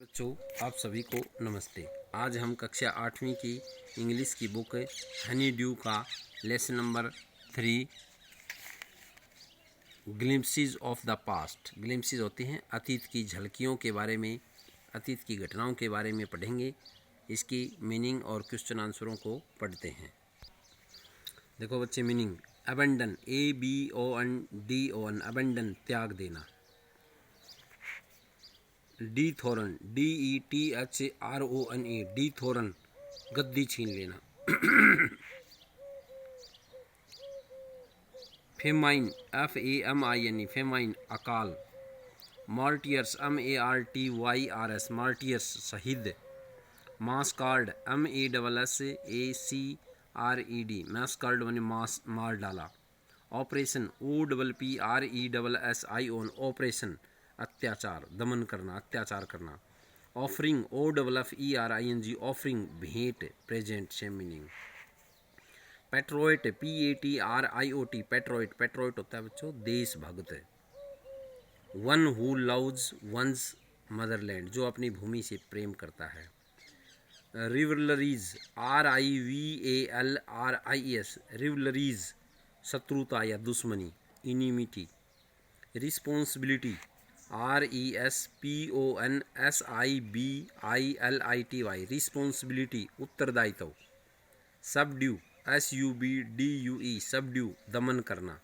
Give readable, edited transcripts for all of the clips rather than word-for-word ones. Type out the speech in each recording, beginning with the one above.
बच्चों, आप सभी को नमस्ते। आज हम कक्षा 8वीं की इंग्लिश की बुक हनी ड्यू का lesson number 3 glimpses of the past. Glimpses होते हैं अतीत की झलकियों के बारे में, अतीत की घटनाओं के बारे में पढ़ेंगे। इसकी मीनिंग और क्वेश्चन आंसरों को पढ़ते हैं। देखो बच्चे, मीनिंग अबेंडन, ABONDON, अबेंडन त्याग देना। डीथोरन, DETHRONE, डीथोरन गद्दी छीन लेना। फेमाइन, FAMINE, फेमाइन अकाल। मार्टियर्स, MARTYRS, मार्टियर्स शहीद। मास्कार्ड, MASSACRED, मास्कार्ड मैंने मास मार डाला। ऑपरेशन, OPPRESSION, ऑपरेशन अत्याचार, दमन करना, अत्याचार करना। ऑफरिंग, OFFERING, ऑफरिंग भेंट, present, same meaning. Patriot, PATRIOT, patriot, patriot होता है बच्चों देशभक्त। One who loves one's motherland, जो अपनी भूमि से प्रेम करता है। रिवलरीज, RIVALRIES, रिवलरीज शत्रुता या दुश्मनी, इनिमिटी। रिस्पॉन्सिबिलिटी, RESPONSIBILITY, रिस्पॉन्सिबिलिटी उत्तरदायित्व। सबड्यू, SUBDUE, सबड्यू दमन करना।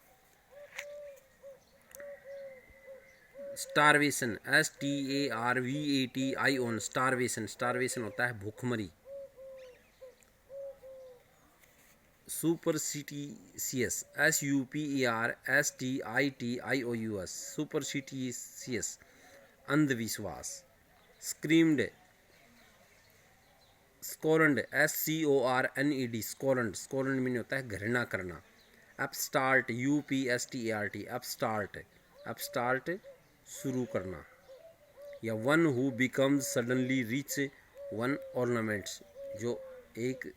स्टारवेशन, STARVATION, स्टारवेशन, स्टारवेशन होता है भूखमरी। सुपरस्टिशियस, SUPERSTITIOUS, सुपरस्टिशियस अंधविश्वास। स्क्रीम्ड, स्कोरन्ड, SCORNED, स्कोरन्ड, स्कोरन्ड मीन होता है घृणा करना। अपस्टार्ट, UPSTART, अपस्टार्ट, अपस्टार्ट शुरू करना। या one who becomes suddenly rich, one ornaments, जो एक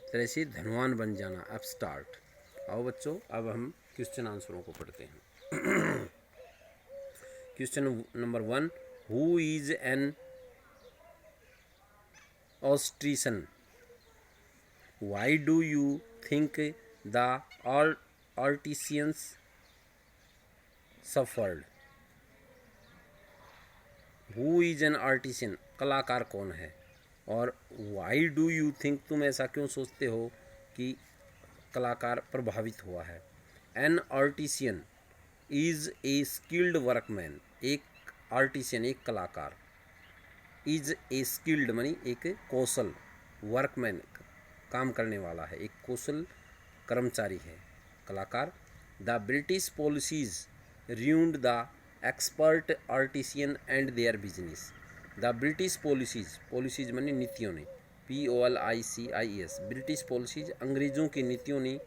तरह से धनवान बन जाना, अपस्टार्ट। आओ बच्चों, अब हम क्वेश्चन आंसरों को पढ़ते हैं। Question number 1, who is an artisan? Why do you think the artisans suffered? Who is an artisan, कलाकार कौन है। और वाई डू यू थिंक, तुम ऐसा क्यों सोचते हो कि कलाकार प्रभावित हुआ है। An artisan is a skilled workman, एक आर्टिसियन एक कलाकार। इज ए स्किल्ड मानी एक कौशल, वर्कमैन काम करने वाला है, एक कौशल कर्मचारी है कलाकार। The British policies ruined the expert artisan and their business. The British policies, policies मानी नीतियों ने, POLICIES, ब्रिटिश पॉलिसीज अंग्रेजों की नीतियों ने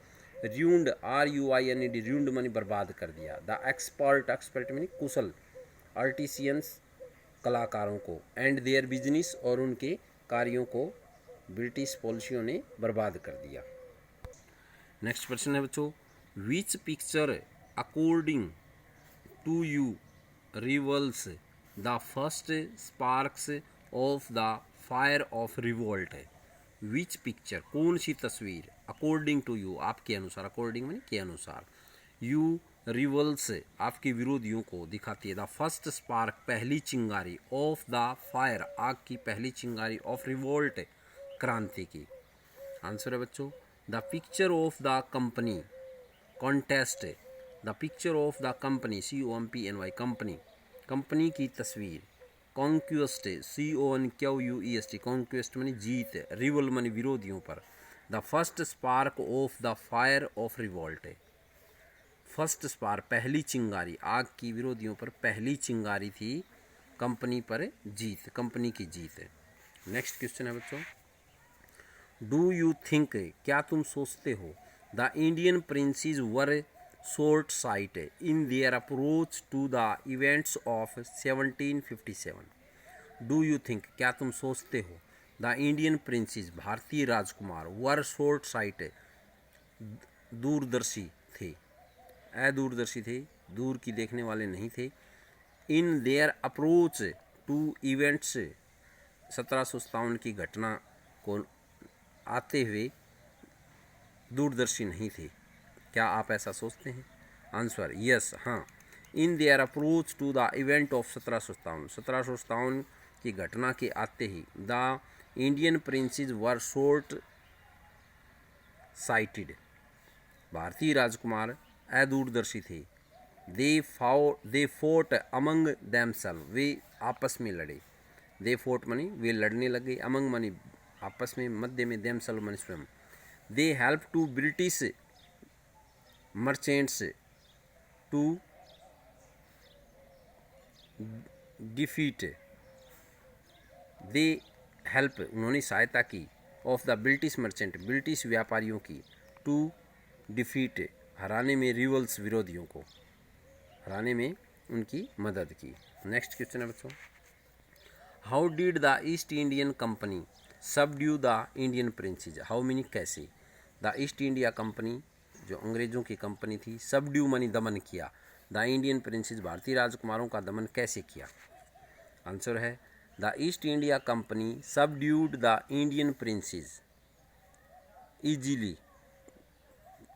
ruined, RUINED, ruined मानी बर्बाद कर दिया। द एक्सपर्ट, एक्सपर्ट मानी कुशल, आर्टिसियंस कलाकारों को, एंड देयर बिजनेस और उनके कार्यों को ब्रिटिश पॉलिसियों ने बर्बाद कर दिया। नेक्स्ट प्रश्न है बच्चों, which picture according to you reveals the first sparks of the fire of revolt? Which picture, कौन सी तस्वीर, अकॉर्डिंग टू यू आपके अनुसार, अकॉर्डिंग माने के अनुसार, यू रिवल्स आपके विरोधियों को दिखाती है। द फर्स्ट स्पार्क, पहली चिंगारी, ऑफ द फायर आग की पहली चिंगारी, ऑफ रिवोल्ट क्रांति की। आंसर है बच्चों, the picture of the company contest, the picture of the company, COMPNY, company, company की तस्वीर। कॉन्क्वेस्ट, CONQUEST, कॉन्क्वेस्ट मानी जीत, रिवल मानी विरोधियों पर। The first spark of the fire of revolt, first spark पहली चिंगारी, आग की विरोधियों पर पहली चिंगारी थी कंपनी पर जीत, कंपनी की जीत। नेक्स्ट क्वेश्चन है बच्चों, डू यू थिंक, क्या तुम सोचते हो, the Indian princes were short sight in their approach to the events of 1757? Do you think, क्या तुम सोचते हो, द इंडियन प्रिंसेस भारतीय राजकुमार, वर शॉर्ट साइट दूरदर्शी थे, अदूरदर्शी थे, दूर की देखने वाले नहीं थे। In their approach to events, 1757 की घटना को आते हुए दूरदर्शी नहीं थे। क्या आप ऐसा सोचते हैं? आंसर यस, हाँ। In their approach to the event of 1757 की घटना के आते ही the Indian princes were short sighted, भारतीय राजकुमार अदूरदर्शी थे। दे फोर्ट अमंग दैमसेल्व, वे आपस में लड़े। दे फोर्ट मनी वे लड़ने लगे, अमंग मनी आपस में, मध्य में, दैमसेल्व मनी स्वयं। They help to British merchants to defeat, they help उन्होंने सहायता की, of the British merchant British व्यापारियों की, टू डिफीट हराने में, रिवल्स विरोधियों को हराने में उनकी मदद की। नेक्स्ट क्वेश्चन है बच्चों, how did the east Indian company subdue the Indian princess, how मीनी कैसे, द ईस्ट इंडिया कंपनी जो अंग्रेजों की कंपनी थी, सबड्यू मनी दमन किया, द इंडियन प्रिंसेस भारतीय राजकुमारों का दमन कैसे किया। आंसर है the east India company subdued the Indian princess easily,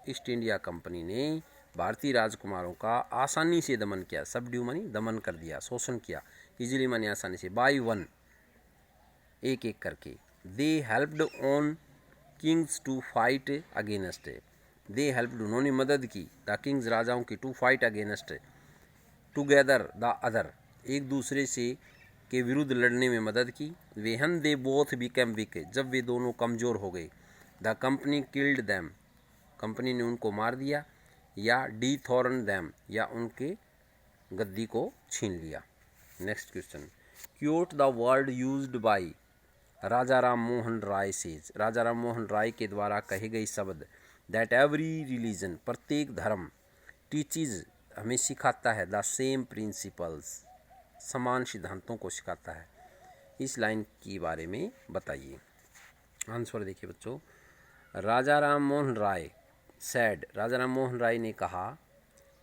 east India company ने भारतीय राजकुमारों का आसानी से दमन किया, सबड्यू मनी दमन कर दिया, शोषण किया, इजीली मानी आसानी से, बाय वन एक एक करके। They helped on kings to fight against, they helped उन्होंने मदद की, द किंग्स राजाओं की, to fight against together the other एक दूसरे से के विरुद्ध लड़ने में मदद की। When they both become weak जब वे दोनों कमज़ोर हो गए, the company killed them company ने उनको मार दिया, या डी थॉर्न दैम या उनके गद्दी को छीन लिया। Next question, quote the word used by Raja Ram Mohan Roy says, Raja Ram Mohan Roy के द्वारा कहे गए शब्द, दैट एवरी रिलीजन प्रत्येक धर्म, टीचीज हमें सिखाता है, द सेम प्रिंसिपल्स समान सिद्धांतों को सिखाता है, इस लाइन के बारे में बताइए। आंसर देखिए बच्चों, राजा राम मोहन राय सैड, राजा राम मोहन राय ने कहा,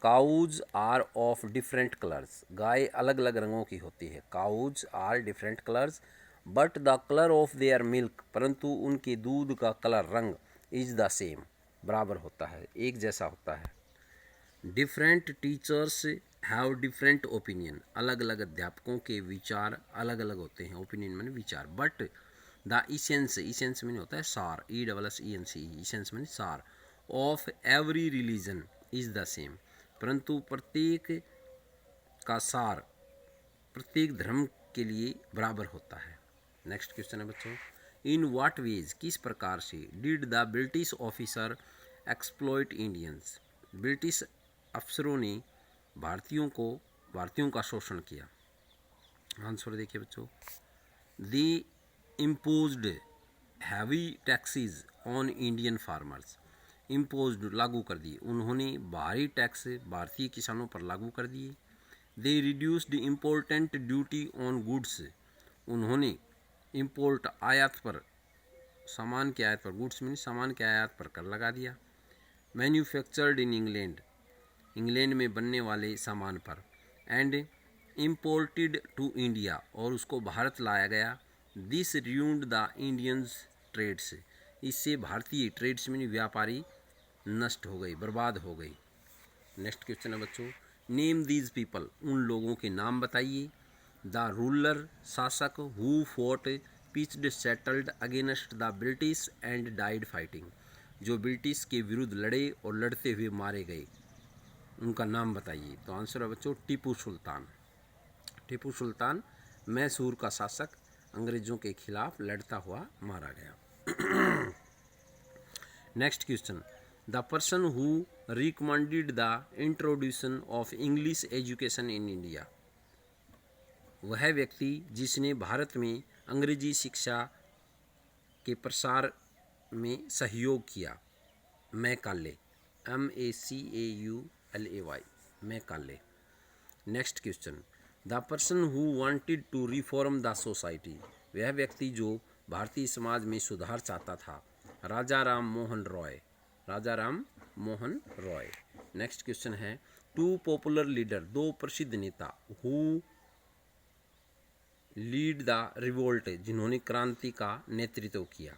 cows are of different colours, गाय अलग अलग रंगों की होती है, cows are different colours, but the colour of their milk, परंतु उनके दूध का कलर रंग, इज द सेम बराबर होता है, एक जैसा होता है। Different teachers have different opinion, अलग अलग अध्यापकों के विचार अलग अलग होते हैं, ओपिनियन माने विचार, बट द इसेंस, इसेंस में होता है सार, ESSENCE, इसेंस में सार, of every religion is the same, परंतु प्रत्येक का सार प्रत्येक धर्म के लिए बराबर होता है। नेक्स्ट क्वेश्चन है बच्चों, इन व्हाट वेज किस प्रकार से did the British officer exploit Indians, British अफसरों ने भारतीयों का शोषण किया। आंसर देखिए बच्चों, they imposed heavy taxes on Indian farmers, imposed लागू कर दिए, उन्होंने भारी टैक्स भारतीय किसानों पर लागू कर दिए। They reduced important duty on goods, उन्होंने इम्पोर्ट आयात पर, सामान के आयात पर, गुड्स में सामान के आयात पर कर लगा दिया। मैन्युफैक्चर्ड इन इंग्लैंड, इंग्लैंड में बनने वाले सामान पर, एंड इम्पोर्टेड टू इंडिया, और उसको भारत लाया गया। This ruined the Indians trades, इससे भारतीय ट्रेड्स में व्यापारी नष्ट हो गई, बर्बाद हो गई। नेक्स्ट क्वेश्चन है बच्चों, नेम दीज पीपल, उन लोगों के नाम बताइए। द रूलर शासक who fort pitched settled against the British and died fighting, जो ब्रिटिश के विरुद्ध लड़े और लड़ते हुए मारे गए, उनका नाम बताइए। तो आंसर है बच्चों टीपू सुल्तान। टीपू सुल्तान मैसूर का शासक, अंग्रेजों के खिलाफ लड़ता हुआ मारा गया। Next question, the person who recommended the introduction of English education in India, वह व्यक्ति जिसने भारत में अंग्रेजी शिक्षा के प्रसार में सहयोग किया। Macaulay, MACAULAY, Macaulay. Next question, the person who wanted to reform the society, वह व्यक्ति जो भारतीय समाज में सुधार चाहता था। राजा राम मोहन रॉय, राजा राम मोहन रॉय। नेक्स्ट क्वेश्चन है, टू पॉपुलर लीडर, दो प्रसिद्ध नेता, हु लीड द रिवोल्ट, जिन्होंने क्रांति का नेतृत्व किया।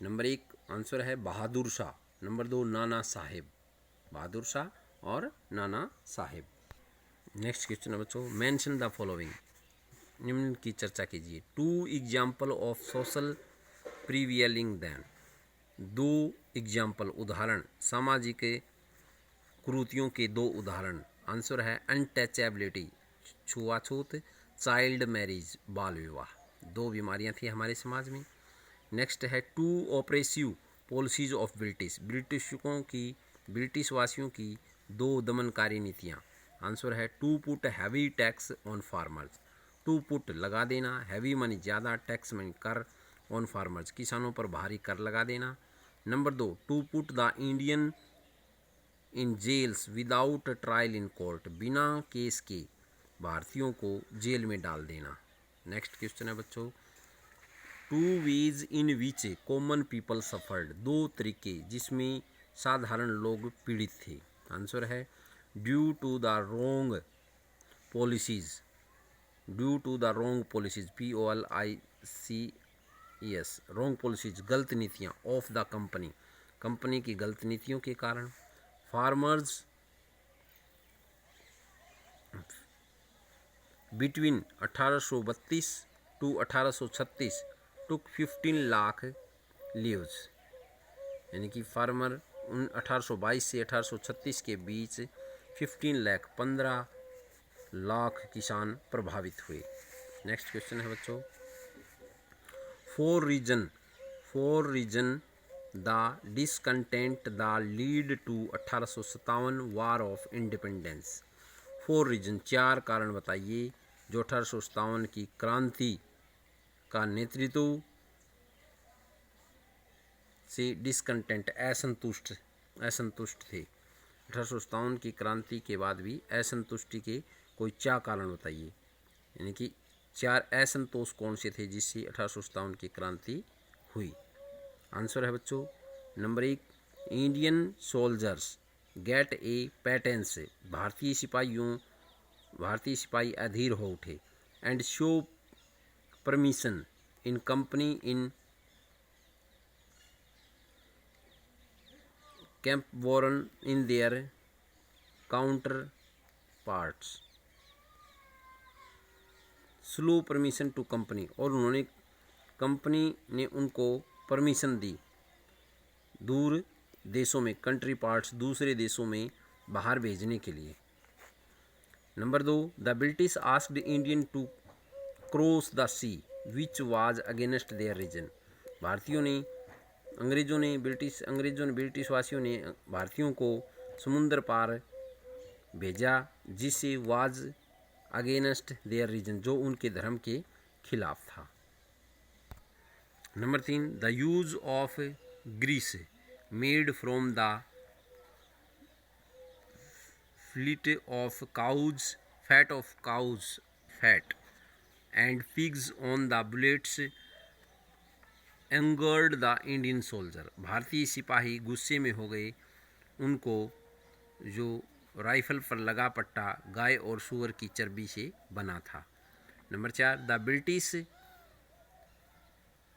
नंबर 1 आंसर है बहादुर शाह। नंबर 2 नाना साहेब, बहादुर शाह और नाना साहेब। नेक्स्ट क्वेश्चन है बच्चों, मेंशन द फॉलोइंग, निम्न की चर्चा कीजिए। 2 example of social prevailing then, 2 example उदाहरण, सामाजिक कुरीतियों के 2 उदाहरण। आंसर है अनटचेबिलिटी, छुआछूत, चाइल्ड मैरिज, बाल विवाह, 2 बीमारियां थी हमारे समाज में। नेक्स्ट है 2 oppressive policies of British, British वासियों की 2 दमनकारी नीतियां। आंसर है 2 put heavy tax on farmers, 2 put लगा देना, हैवी मनी ज़्यादा, टैक्स मनी कर, ऑन फार्मर्स किसानों पर भारी कर लगा देना। Number 2 2 put the Indian in jails without trial in court, बिना केस के भारतीयों को जेल में डाल देना। नेक्स्ट क्वेश्चन है बच्चों, 2 ways in which common people suffered, 2 तरीके जिसमें साधारण लोग पीड़ित थे। आंसर है due to the wrong policies, due to the wrong policies, POLICES, wrong policies गलत नीतियाँ, ऑफ द कंपनी की गलत नीतियों के कारण। Farmers between 1832 to 1836 took 15 lakh lives, यानी कि फार्मर 1822 से 1836 के बीच 15 लाख किसान प्रभावित हुए। नेक्स्ट क्वेश्चन है बच्चों, four reason the discontent the lead to 1857 war of independence, 4 reason 4 कारण बताइए जो 1857 की क्रांति का नेतृत्व से डिसकंटेंट, असंतुष्ट थे। 1857 की क्रांति के बाद भी असंतुष्टि के कोई 4 कारण बताइए, यानी कि 4 असंतोष कौन से थे जिससे 1857 की क्रांति हुई। आंसर है बच्चों number 1 Indian soldiers get a patience, भारतीय सिपाही अधीर हो उठे, and show permission in company in camp warren in their counter parts, slow permission to company, और उन्होंने कंपनी ने उनको परमिशन दी दूर देशों में, कंट्री पार्ट्स दूसरे देशों में बाहर भेजने के लिए। Number 2 the British asked Indian to cross the sea which was against their reason, British वासियों ने भारतीयों को समुद्र पार भेजा जिससे वाज अगेंस्ट देयर रीजन, जो उनके धर्म के खिलाफ था। Number 3 the use of grease made from the fat of cows fat and pigs on the bullets angered the Indian soldier, भारतीय सिपाही गुस्से में हो गए, उनको जो राइफल पर लगा पट्टा गाय और सूअर की चर्बी से बना था। Number 4 the British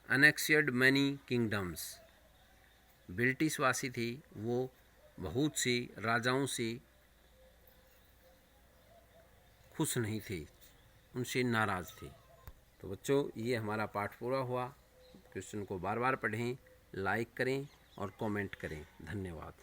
annexed many kingdoms, British वासी थे वो बहुत से राजाओं से खुश नहीं थे, उनसे नाराज़ थे। तो बच्चों ये हमारा पाठ पूरा हुआ। क्वेश्चन को बार बार पढ़ें, लाइक करें और कमेंट करें। धन्यवाद।